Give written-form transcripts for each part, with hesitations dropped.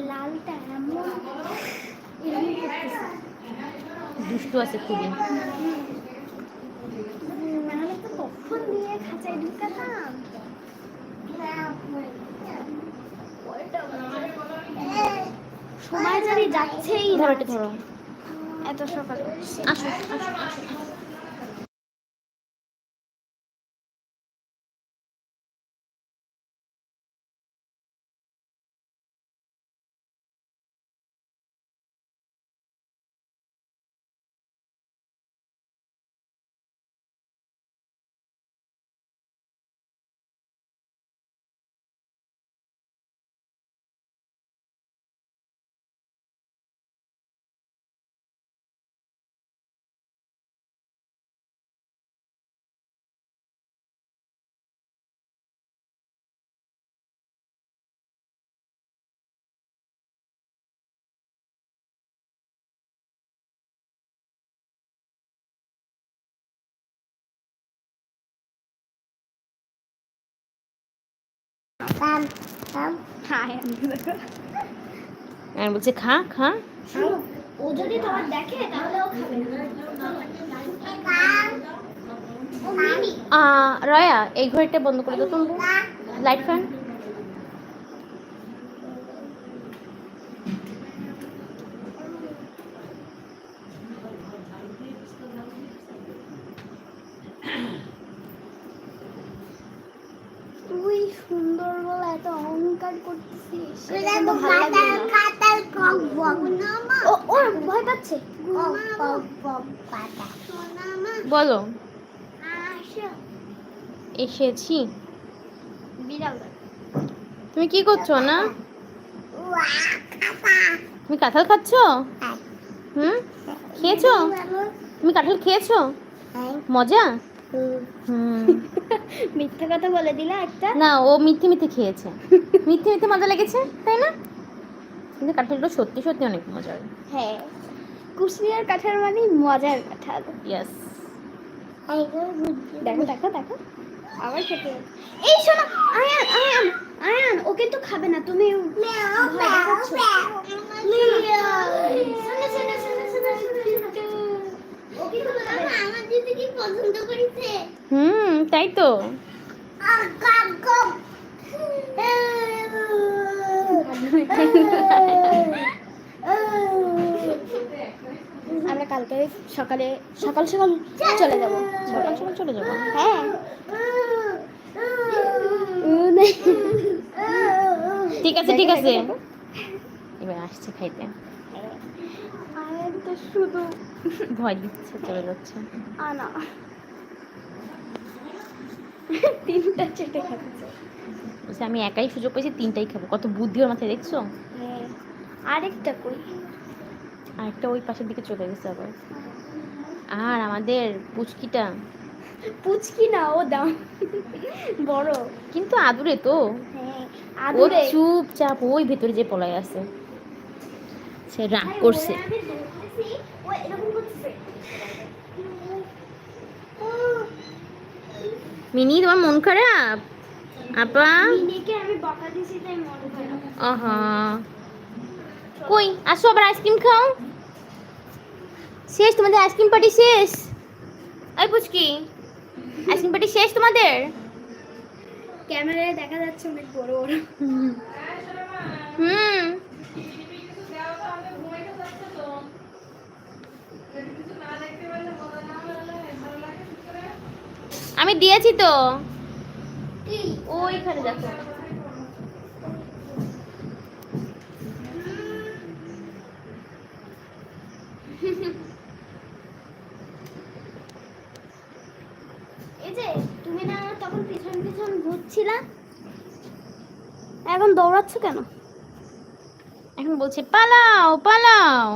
লালটা এমন দুষ্টু আছে খুবই। নাহলে তো কখন দিয়ে খাঁচায় ঢুকাতাম। সময় জানি যাচ্ছেই না। ধরো এটা ধরো। এত সকালে আসো আসো আসো। আর বলছে খা খা। ও যদি তোমার দেখে তাহলে ও খাবে না। রয়া এই ঘড়িটা বন্ধ করে দাও তুমি, লাইট ফ্যান। তুই সুন্দর বলে এত অহংকার করতেছিস। ও ভয় পাচ্ছে। বলো। এসেছি। বিড়াল তুমি কি করছো না? তুমি কাঁঠাল খাচ্ছো? হুম, খেয়েছো? তুমি কাঁঠাল খেয়েছো? মজা? হুম। মিথ্যা কথা বলে দিলা একটা। না, ও মিথ্যে মিথ্যে খেয়েছে। মিথ্যে মিথ্যে মজা লেগেছে, তাই না? কিন্তু কাঁঠালটা সত্যি সত্যি অনেক মজার। হ্যাঁ, কুশনিয়ার কাঁঠাল মানে মজার কাঁঠাল। ইয়েস। দেখো দেখো দেখো, আবার খেতে। এই শোনো, আয়ান আয়ান আয়ান, ও কিন্তু খাবে না, তুমি ভয় দেখাচ্ছ। আমার দিদি কি পছন্দ করেছে? তাই তো। আমরা কালকে সকালে সকাল সকাল চলে যাব। সকাল সকাল চলে যাবো। হ্যাঁ, ঠিক আছে ঠিক আছে, এবার আসছে খাইতে। আয়ান তো শুধু ভয় দিচ্ছে, চলে যাচ্ছে। আনা তিনটা চেটে খাচ্ছে। বলছে আমি একাই সুযোগ পেয়েছি, তিনটাই খাবো। কত বুদ্ধি ওর মাথায়, দেখছো? হ্যাঁ, আরেকটা কই? আরেকটা ওই পাশের দিকে চলে গেছে আবার। আর আমাদের পুচকিটা, পুচকি না, ও দাম বড়, কিন্তু আদুরে তো। হ্যাঁ ও আদুরে। চুপচাপ ওই ভেতরে যে পলায় আছে, সে রাগ করছে। ও এরকম করছে। মিনি তোমার মন খারাপ? আপা মিনিকে আমি বকা দিছি তাই মন খারাপ। আহা, কই আসো আবার আইসক্রিম খাও। শেষ তোমাদের আইসক্রিম পার্টি শেষ? ওই পুচকি, আইসক্রিম পার্টি শেষ তোমাদের? ক্যামেরায় দেখা যাচ্ছে অনেক বড় বড়। হুম। আমি দিয়েছি তো, ওইখানে দেখো। এই যে তুমি না তখন পিছন পিছন ঘুরছিলা, এখন দৌড়াচ্ছ কেন? এখন বলছে পালাও পালাও।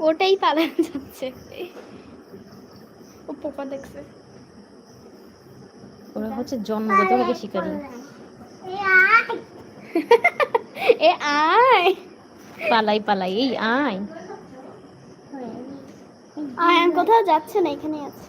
ওটাই পালানো যাচ্ছে। ও পোকা দেখছে। ওরা হচ্ছে জন্মগতভাবে শিকারী। এ আয়, পালাই পালাই, এই আয়। আয়ান কোথাও যাচ্ছে না, এখানেই আছে।